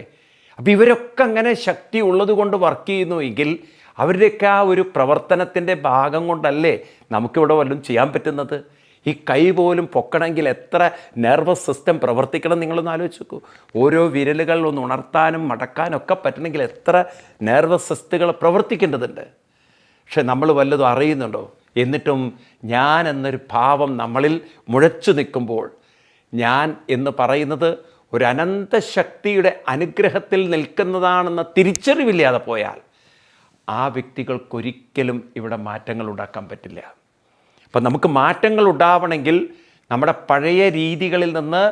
അപ്പോൾ ഇവരൊക്കെ അങ്ങനെ ശക്തി ഉള്ളത് കൊണ്ട് വർക്ക് ചെയ്യുന്നു എങ്കിൽ അവരുടെയൊക്കെ ആ ഒരു പ്രവർത്തനത്തിൻ്റെ ഭാഗം കൊണ്ടല്ലേ നമുക്കിവിടെ വല്ലതും ചെയ്യാൻ പറ്റുന്നത്. ഈ കൈ പോലും പൊക്കണമെങ്കിൽ എത്ര നെർവസ് സിസ്റ്റം പ്രവർത്തിക്കണം നിങ്ങളൊന്ന് ആലോചിച്ച് നോക്കൂ. ഓരോ വിരലുകൾ ഒന്ന് ഉണർത്താനും മടക്കാനും ഒക്കെ പറ്റണമെങ്കിൽ എത്ര നെർവസ് സിസ്റ്റങ്ങൾ പ്രവർത്തിക്കേണ്ടതുണ്ട്. പക്ഷെ നമ്മൾ വല്ലതും അറിയുന്നുണ്ടോ? എന്നിട്ടും ഞാൻ എന്നൊരു ഭാവം നമ്മളിൽ മുഴച്ചു നിൽക്കുമ്പോൾ, ഞാൻ എന്ന് പറയുന്നത് ഒരു അനന്തശക്തിയുടെ അനുഗ്രഹത്തിൽ നിൽക്കുന്നതാണെന്ന തിരിച്ചറിവില്ലാതെ പോയാൽ ആ വ്യക്തികൾക്കൊരിക്കലും ഇവിടെ മാറ്റങ്ങൾ ഉണ്ടാക്കാൻ പറ്റില്ല. അപ്പം നമുക്ക് മാറ്റങ്ങൾ ഉണ്ടാവണമെങ്കിൽ, നമ്മുടെ പഴയ രീതികളിൽ നിന്ന്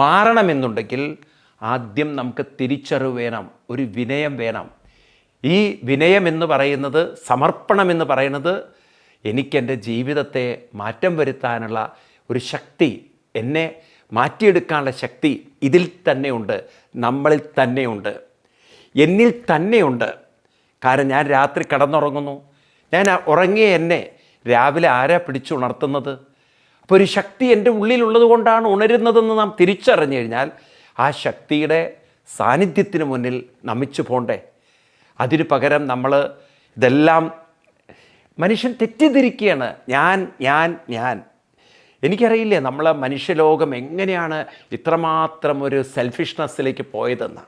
മാറണമെന്നുണ്ടെങ്കിൽ ആദ്യം നമുക്ക് തിരിച്ചറിവ് വേണം, ഒരു വിനയം വേണം. ഈ വിനയം എന്ന് പറയുന്നത്, സമർപ്പണം എന്ന് പറയുന്നത്, എനിക്കെൻ്റെ ജീവിതത്തെ മാറ്റം വരുത്താനുള്ള ഒരു ശക്തി, എന്നെ മാറ്റിയെടുക്കാനുള്ള ശക്തി ഇതിൽ തന്നെയുണ്ട്, നമ്മളിൽ തന്നെയുണ്ട്, എന്നിൽ തന്നെയുണ്ട്. കാരണം ഞാൻ രാത്രി കിടന്നുറങ്ങുന്നു, ഞാൻ ഉറങ്ങിയ എന്നെ രാവിലെ ആരാ പിടിച്ചുണർത്തുന്നത്? അപ്പോൾ ഒരു ശക്തി എൻ്റെ ഉള്ളിലുള്ളത് കൊണ്ടാണ് ഉണരുന്നതെന്ന് നാം തിരിച്ചറിഞ്ഞു കഴിഞ്ഞാൽ ആ ശക്തിയുടെ സാന്നിധ്യത്തിന് മുന്നിൽ നമിച്ചു പോണ്ടേ? അതിന് പകരം നമ്മൾ ഇതെല്ലാം മനുഷ്യൻ തെറ്റിദ്ധരിക്കുകയാണ്. ഞാൻ എനിക്കറിയില്ലേ നമ്മളെ മനുഷ്യലോകം എങ്ങനെയാണ് ഇത്രമാത്രം ഒരു സെൽഫിഷ്നെസ്സിലേക്ക് പോയതെന്ന്.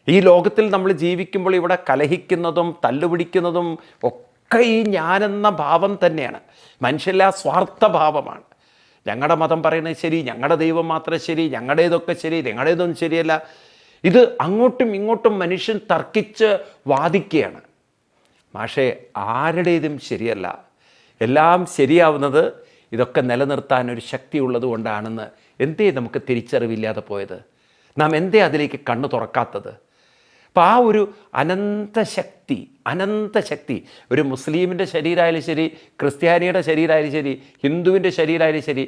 ഈ ലോകത്തിൽ നമ്മൾ ജീവിക്കുമ്പോൾ ഇവിടെ കലഹിക്കുന്നതും തല്ലുപിടിക്കുന്നതും ഒക്കെ ഈ ഞാനെന്ന ഭാവം തന്നെയാണ്. മനുഷ്യല്ലാ സ്വാർത്ഥഭാവമാണ്. ഞങ്ങളുടെ മതം പറയുന്നത് ശരി, ഞങ്ങളുടെ ദൈവം മാത്രം ശരി, ഞങ്ങളുടേതൊക്കെ ശരി, നിങ്ങളുടേതൊന്നും ശരിയല്ല. ഇത് അങ്ങോട്ടും ഇങ്ങോട്ടും മനുഷ്യൻ തർക്കിച്ച് വാദിക്കുകയാണ്. പക്ഷേ ആരുടേതും ശരിയല്ല. എല്ലാം ശരിയാവുന്നത് ഇതൊക്കെ നിലനിർത്താൻ ഒരു ശക്തി ഉള്ളത് കൊണ്ടാണെന്ന് എന്തേ നമുക്ക് തിരിച്ചറിവില്ലാതെ പോയത്? നാം എന്തേ അതിലേക്ക് കണ്ണു തുറക്കാത്തത്? അപ്പം ആ ഒരു അനന്തശക്തി ഒരു മുസ്ലിമിൻ്റെ ശരീരമായാലും ശരി, ക്രിസ്ത്യാനിയുടെ ശരീരമായാലും ശരി, ഹിന്ദുവിൻ്റെ ശരീരമായാലും ശരി,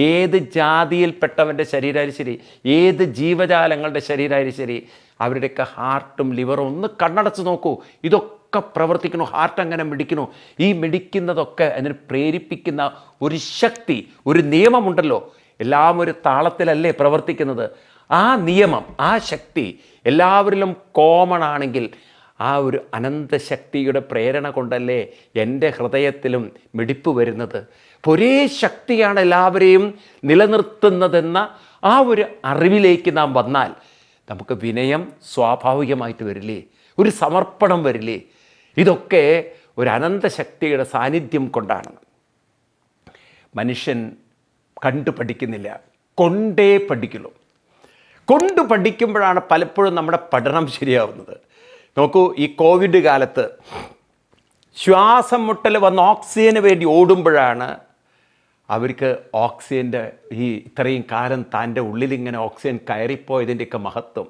ഏത് ജാതിയിൽപ്പെട്ടവൻ്റെ ശരീരമായാലും ശരി, ഏത് ജീവജാലങ്ങളുടെ ശരീരമായാലും ശരി, അവരുടെയൊക്കെ ഹാർട്ടും ലിവറും ഒന്ന് കണ്ണടച്ച് നോക്കൂ. ഇതൊക്കെ പ്രവർത്തിക്കണു. ഹാർട്ട് അങ്ങനെ മിടിക്കണു. ഈ മിടിക്കുന്നതൊക്കെ അതിന് പ്രേരിപ്പിക്കുന്ന ഒരു ശക്തി, ഒരു നിയമമുണ്ടല്ലോ. എല്ലാം ഒരു താളത്തിലല്ലേ പ്രവർത്തിക്കുന്നത്. ആ നിയമം, ആ ശക്തി എല്ലാവരിലും കോമൺ ആണെങ്കിൽ ആ ഒരു അനന്തശക്തിയുടെ പ്രേരണ കൊണ്ടല്ലേ എൻ്റെ ഹൃദയത്തിലും മിടിപ്പ് വരുന്നത്. ഒരേ ശക്തിയാണ് എല്ലാവരെയും നിലനിർത്തുന്നതെന്ന ആ ഒരു അറിവിലേക്ക് നാം വന്നാൽ നമുക്ക് വിനയം സ്വാഭാവികമായിട്ട് വരില്ലേ, ഒരു സമർപ്പണം വരില്ലേ? ഇതൊക്കെ ഒരു അനന്തശക്തിയുടെ സാന്നിധ്യം കൊണ്ടാണ്. മനുഷ്യൻ കണ്ടു പഠിക്കുന്നില്ല, കൊണ്ടേ പഠിക്കുള്ളൂ. കൊണ്ട് പഠിക്കുമ്പോഴാണ് പലപ്പോഴും നമ്മുടെ പഠനം ശരിയാവുന്നത്. നോക്കൂ, ഈ കോവിഡ് കാലത്ത് ശ്വാസം മുട്ടൽ വന്ന് ഓക്സിജന് വേണ്ടി ഓടുമ്പോഴാണ് അവർക്ക് ഓക്സിജൻ്റെ ഈ ഇത്രയും കാലം തൻ്റെ ഉള്ളിലിങ്ങനെ ഓക്സിജൻ കയറിപ്പോയതിൻ്റെയൊക്കെ മഹത്വം.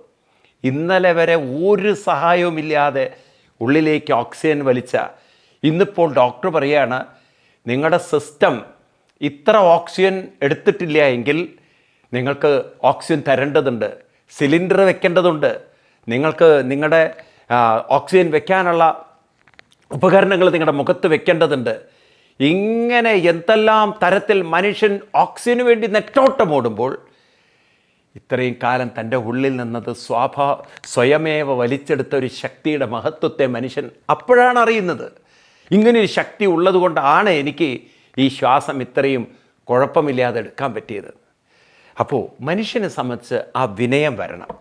ഇന്നലെ വരെ ഒരു സഹായവുമില്ലാതെ ഉള്ളിലേക്ക് ഓക്സിജൻ വലിച്ച ഇന്നിപ്പോൾ ഡോക്ടർ പറയുകയാണ്, നിങ്ങളുടെ സിസ്റ്റം ഇത്ര ഓക്സിജൻ എടുത്തിട്ടില്ല എങ്കിൽ നിങ്ങൾക്ക് ഓക്സിജൻ തരേണ്ടതുണ്ട്, സിലിണ്ടർ വെക്കേണ്ടതുണ്ട്, നിങ്ങൾക്ക് നിങ്ങളുടെ ഓക്സിജൻ വെക്കാനുള്ള ഉപകരണങ്ങൾ നിങ്ങളുടെ മുഖത്ത് വെക്കേണ്ടതുണ്ട്. ഇങ്ങനെ എന്തെല്ലാം തരത്തിൽ മനുഷ്യൻ ഓക്സിജന് വേണ്ടി നെട്ടോട്ടമോടുമ്പോൾ ഇത്രയും കാലം തൻ്റെ ഉള്ളിൽ നിന്നത് സ്വയമേവ വലിച്ചെടുത്ത ഒരു ശക്തിയുടെ മഹത്വത്തെ മനുഷ്യൻ അപ്പോഴാണ് അറിയുന്നത്. ഇങ്ങനെയൊരു ശക്തി ഉള്ളതുകൊണ്ടാണ് എനിക്ക് ഈ ശ്വാസം ഇത്രയും കുഴപ്പമില്ലാതെ എടുക്കാൻ പറ്റിയത്. അപ്പോൾ മനുഷ്യനെ സംബന്ധിച്ച് ആ വിനയം വരണം.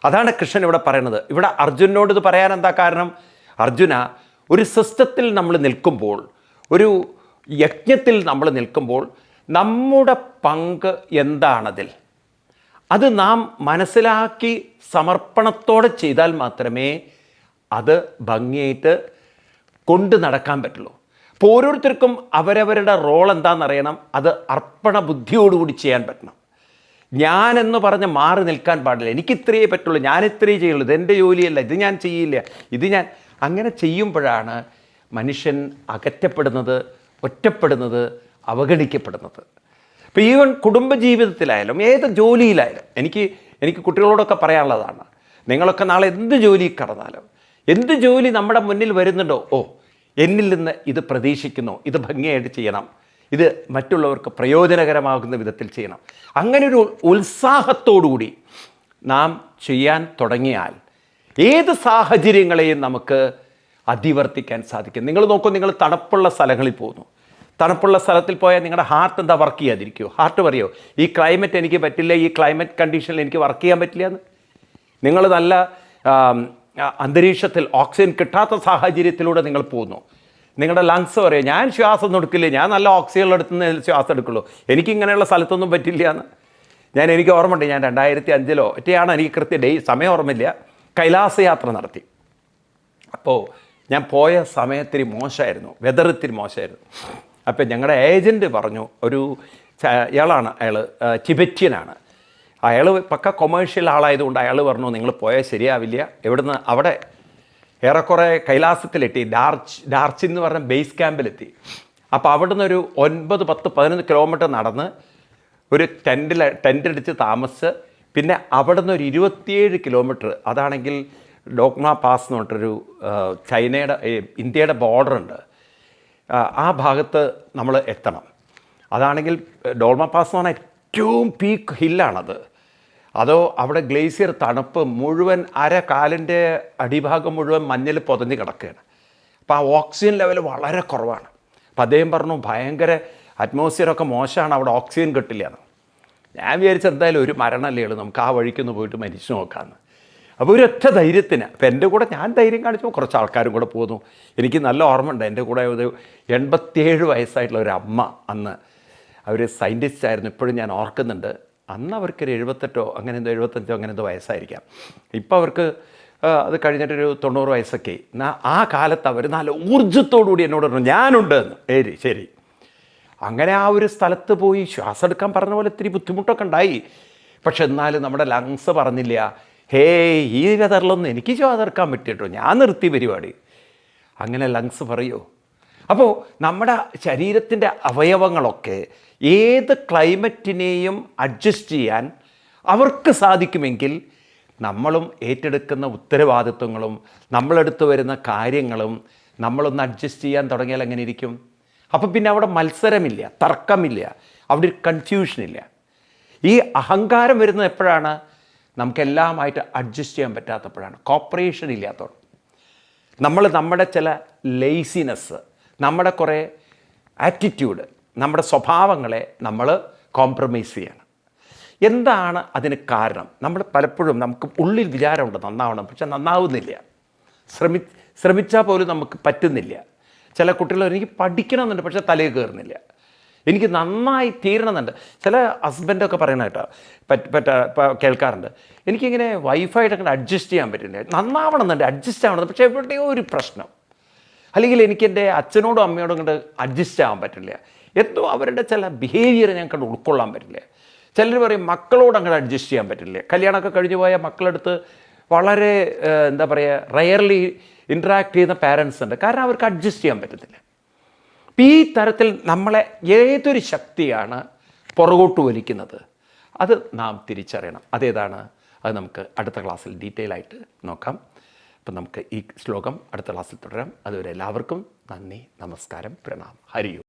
അതാണ് കൃഷ്ണൻ ഇവിടെ പറയുന്നത്. ഇവിടെ അർജുനോട് ഇത് പറയാൻ എന്താ കാരണം? അർജുന, ഒരു സിസ്റ്റത്തിൽ നമ്മൾ നിൽക്കുമ്പോൾ, ഒരു യജ്ഞത്തിൽ നമ്മൾ നിൽക്കുമ്പോൾ നമ്മുടെ പങ്ക് എന്താണതിൽ, അത് നാം മനസ്സിലാക്കി സമർപ്പണത്തോടെ ചെയ്താൽ മാത്രമേ അത് ഭംഗിയായിട്ട് കൊണ്ട് നടക്കാൻ പറ്റുള്ളൂ. അപ്പോൾ ഓരോരുത്തർക്കും അവരവരുടെ റോൾ എന്താണെന്നറിയണം. അത് അർപ്പണ ബുദ്ധിയോടുകൂടി ചെയ്യാൻ പറ്റണം. ഞാനെന്ന് പറഞ്ഞ് മാറി നിൽക്കാൻ പാടില്ല. എനിക്കിത്രയേ പറ്റുള്ളൂ, ഞാൻ ഇത്രയേ ചെയ്യുള്ളൂ, ഇതെൻ്റെ ജോലിയല്ല, ഇത് ഞാൻ ചെയ്യില്ല, ഇത് ഞാൻ. അങ്ങനെ ചെയ്യുമ്പോഴാണ് മനുഷ്യൻ അകറ്റപ്പെടുന്നത്, ഒറ്റപ്പെടുന്നത്, അവഗണിക്കപ്പെടുന്നത്. ഇപ്പോൾ ഈവൻ കുടുംബജീവിതത്തിലായാലും ഏത് ജോലിയിലായാലും എനിക്ക് കുട്ടികളോടൊക്കെ പറയാനുള്ളതാണ്, നിങ്ങളൊക്കെ നാളെ എന്ത് ജോലി കടന്നാലും, എന്ത് ജോലി നമ്മുടെ മുന്നിൽ വരുന്നുണ്ടോ, എന്നിൽ നിന്ന് ഇത് പ്രതീക്ഷിക്കുന്നു, ഇത് ഭംഗിയായിട്ട് ചെയ്യണം, ഇത് മറ്റുള്ളവർക്ക് പ്രയോജനകരമാകുന്ന വിധത്തിൽ ചെയ്യണം. അങ്ങനെ ഒരു ഉത്സാഹത്തോടുകൂടി നാം ചെയ്യാൻ തുടങ്ങിയാൽ ഏത് സാഹചര്യങ്ങളെയും നമുക്ക് അതിവർത്തിക്കാൻ സാധിക്കും. നിങ്ങൾ നോക്കൂ, നിങ്ങൾ തണുപ്പുള്ള സ്ഥലങ്ങളിൽ പോകുന്നു. തണുപ്പുള്ള സ്ഥലത്തിൽ പോയാൽ നിങ്ങളുടെ ഹാർട്ട് എന്താ വർക്ക് ചെയ്യാതിരിക്കുമോ? ഹാർട്ട് പറയോ ഈ ക്ലൈമറ്റ് എനിക്ക് പറ്റില്ല, ഈ ക്ലൈമറ്റ് കണ്ടീഷനിൽ എനിക്ക് വർക്ക് ചെയ്യാൻ പറ്റില്ല എന്ന്? നിങ്ങൾ നല്ല അന്തരീക്ഷത്തിൽ ഓക്സിജൻ കിട്ടാത്ത സാഹചര്യത്തിലൂടെ നിങ്ങൾ പോകുന്നു, നിങ്ങളുടെ ലങ്സ് പറയും ഞാൻ ശ്വാസം എടുക്കില്ല, ഞാൻ നല്ല ഓക്സിജൻ എടുത്തുനിന്ന് ശ്വാസം എടുക്കുള്ളൂ, എനിക്കിങ്ങനെയുള്ള സ്ഥലത്തൊന്നും പറ്റില്ല എന്ന്. എനിക്ക് ഓർമ്മയുണ്ട്, ഞാൻ 2005 ഒറ്റയാണ്, എനിക്ക് കൃത്യം സമയം ഓർമ്മയില്ല, കൈലാസ യാത്ര നടത്തി. അപ്പോൾ ഞാൻ പോയ സമയത്തിരി മോശമായിരുന്നു, വെതർ ഇത്തിരി മോശമായിരുന്നു. അപ്പോൾ ഞങ്ങളുടെ ഏജൻറ്റ് പറഞ്ഞു, അയാൾ ടിബറ്റിയനാണ്, അയാൾ പക്ക കൊമേഴ്ഷ്യൽ ആളായതുകൊണ്ട് അയാൾ പറഞ്ഞു നിങ്ങൾ പോയാൽ ശരിയാവില്ല, എവിടുന്ന് അവിടെ ഏറെക്കുറെ കൈലാസത്തിലെത്തി, ഡാർച്ചിൻ എന്ന് പറഞ്ഞ ബേസ് ക്യാമ്പിലെത്തി. അപ്പോൾ അവിടുന്ന് ഒരു 9, 10, 11 കിലോമീറ്റർ നടന്ന് ഒരു ടെൻ്റ് അടിച്ച് താമസിച്ച്, പിന്നെ അവിടുന്ന് ഒരു 27 കിലോമീറ്റർ, അതാണെങ്കിൽ ഡോക്മ പാസ് എന്ന് പറഞ്ഞിട്ടൊരു ഇന്ത്യയുടെ ബോർഡറുണ്ട്, ആ ഭാഗത്ത് നമ്മൾ എത്തണം. അതാണെങ്കിൽ ഡോൾമ പാസ് എന്ന് പറഞ്ഞാൽ ഏറ്റവും പീക്ക് ഹില്ലാണത്. അതോ അവിടെ ഗ്ലേസിയർ തണുപ്പ് മുഴുവൻ കാലിൻ്റെ അടിഭാഗം മുഴുവൻ മഞ്ഞൾ പൊതഞ്ഞ് കിടക്കുകയാണ്. അപ്പോൾ ആ ഓക്സിജൻ ലെവൽ വളരെ കുറവാണ്. അപ്പം അദ്ദേഹം പറഞ്ഞു ഭയങ്കര അറ്റ്മോസ്ഫിയറൊക്കെ മോശമാണ്, അവിടെ ഓക്സിജൻ കിട്ടില്ല എന്ന്. ഞാൻ വിചാരിച്ച എന്തായാലും ഒരു മരണമല്ലേ ഉള്ളൂ, നമുക്ക് ആ വഴിക്കൊന്ന് പോയിട്ട് മരിച്ചു നോക്കാമെന്ന്. അപ്പോൾ ഒരൊറ്റ ധൈര്യത്തിന്, അപ്പോൾ എൻ്റെ കൂടെ ഞാൻ ധൈര്യം കാണിച്ചപ്പോൾ കുറച്ച് ആൾക്കാരും കൂടെ പോന്നു. എനിക്ക് നല്ല ഓർമ്മയുണ്ട്, എൻ്റെ കൂടെ ഒരു 87 വയസ്സായിട്ടുള്ള ഒരു അമ്മ, അന്ന് അവർ സയൻറ്റിസ്റ്റ് ആയിരുന്നു, ഇപ്പോഴും ഞാൻ ഓർക്കുന്നുണ്ട്. അന്ന് അവർക്കൊരു 78 അങ്ങനെ എന്തോ 75 അങ്ങനെ എന്തോ വയസ്സായിരിക്കാം. ഇപ്പോൾ അവർക്ക് അത് കഴിഞ്ഞിട്ടൊരു 90 വയസ്സൊക്കെ. ആ കാലത്ത് അവർ നല്ല ഊർജ്ജത്തോടുകൂടി എന്നോട് പറഞ്ഞു ഞാനുണ്ട് എന്ന്. ശരി. അങ്ങനെ ആ ഒരു സ്ഥലത്ത് പോയി ശ്വാസം എടുക്കാൻ പറഞ്ഞ പോലെ ഇത്തിരി ബുദ്ധിമുട്ടൊക്കെ ഉണ്ടായി. പക്ഷെ എന്നാലും നമ്മുടെ ലങ്സ് പറഞ്ഞില്ല, ഈ വെതറിലൊന്നും എനിക്ക് ശ്വാസം എടുക്കാൻ പറ്റിയിട്ടോ, ഞാൻ നിർത്തി പരിപാടി. അങ്ങനെ ലങ്സ് പറയോ? അപ്പോൾ നമ്മുടെ ശരീരത്തിൻ്റെ അവയവങ്ങളൊക്കെ ഏത് ക്ലൈമറ്റിനെയും അഡ്ജസ്റ്റ് ചെയ്യാൻ അവർക്ക് സാധിക്കുമെങ്കിൽ നമ്മളും ഏറ്റെടുക്കുന്ന ഉത്തരവാദിത്വങ്ങളും നമ്മളെടുത്ത് വരുന്ന കാര്യങ്ങളും നമ്മളൊന്ന് അഡ്ജസ്റ്റ് ചെയ്യാൻ തുടങ്ങിയാൽ എങ്ങനെ ഇരിക്കും? അപ്പം പിന്നെ അവിടെ മത്സരമില്ല, തർക്കമില്ല, അവിടെ ഒരു കൺഫ്യൂഷനില്ല. ഈ അഹങ്കാരം വരുന്നത് എപ്പോഴാണ്? നമുക്കെല്ലാമായിട്ട് അഡ്ജസ്റ്റ് ചെയ്യാൻ പറ്റാത്തപ്പോഴാണ്, കോപ്പറേഷൻ ഇല്ലാത്തതുകൊണ്ട്. നമ്മുടെ ചില ലേസിനെസ്, നമ്മുടെ കുറേ ആറ്റിറ്റ്യൂഡ്, നമ്മുടെ സ്വഭാവങ്ങളെ നമ്മൾ കോംപ്രമൈസ് ചെയ്യണം. എന്താണ് അതിന് കാരണം? നമ്മൾ പലപ്പോഴും നമുക്ക് ഉള്ളിൽ വിചാരമുണ്ട് നന്നാവണം, പക്ഷെ നന്നാവുന്നില്ല. ശ്രമിച്ചാൽ പോലും നമുക്ക് പറ്റുന്നില്ല. ചില കുട്ടികൾ എനിക്ക് പഠിക്കണമെന്നുണ്ട്, പക്ഷേ തലയിൽ കയറുന്നില്ല. എനിക്ക് നന്നായി തീരണമെന്നുണ്ട്. ചില ഹസ്ബൻഡൊക്കെ പറയണ കേട്ടോ, കേൾക്കാറുണ്ട്, എനിക്കിങ്ങനെ വൈഫായിട്ടൊക്കെ അഡ്ജസ്റ്റ് ചെയ്യാൻ പറ്റില്ല, നന്നാവണമെന്നുണ്ട്, അഡ്ജസ്റ്റ് ആവണമെന്ന്, പക്ഷേ എവിടെയോ ഒരു പ്രശ്നം. അല്ലെങ്കിൽ എനിക്ക് എൻ്റെ അച്ഛനോടും അമ്മയോടും കണ്ട് അഡ്ജസ്റ്റ് ആവാൻ പറ്റില്ല, എന്തോ അവരുടെ ചില ബിഹേവിയർ ഞാൻ കണ്ട് ഉൾക്കൊള്ളാൻ പറ്റില്ല. ചിലർ പറയും മക്കളോട് അങ്ങോട്ട് അഡ്ജസ്റ്റ് ചെയ്യാൻ പറ്റില്ല. കല്യാണമൊക്കെ കഴിഞ്ഞു പോയ മക്കളെടുത്ത് വളരെ എന്താ പറയുക, റയർലി ഇൻട്രാക്ട് ചെയ്യുന്ന പാരൻസ് ഉണ്ട്, കാരണം അവർക്ക് അഡ്ജസ്റ്റ് ചെയ്യാൻ പറ്റത്തില്ല. അപ്പം ഈ തരത്തിൽ നമ്മളെ ഏതൊരു ശക്തിയാണ് പുറകോട്ട് വലിക്കുന്നത്, അത് നാം തിരിച്ചറിയണം. അതേതാണ്, അത് നമുക്ക് അടുത്ത ക്ലാസ്സിൽ ഡീറ്റെയിൽ ആയിട്ട് നോക്കാം. അപ്പം നമുക്ക് ഈ ശ്ലോകം അടുത്ത ക്ലാസ്സിൽ തുടരാം. അതുവരെ എല്ലാവർക്കും നന്ദി, നമസ്കാരം, പ്രണാം, ഹരി ഓം.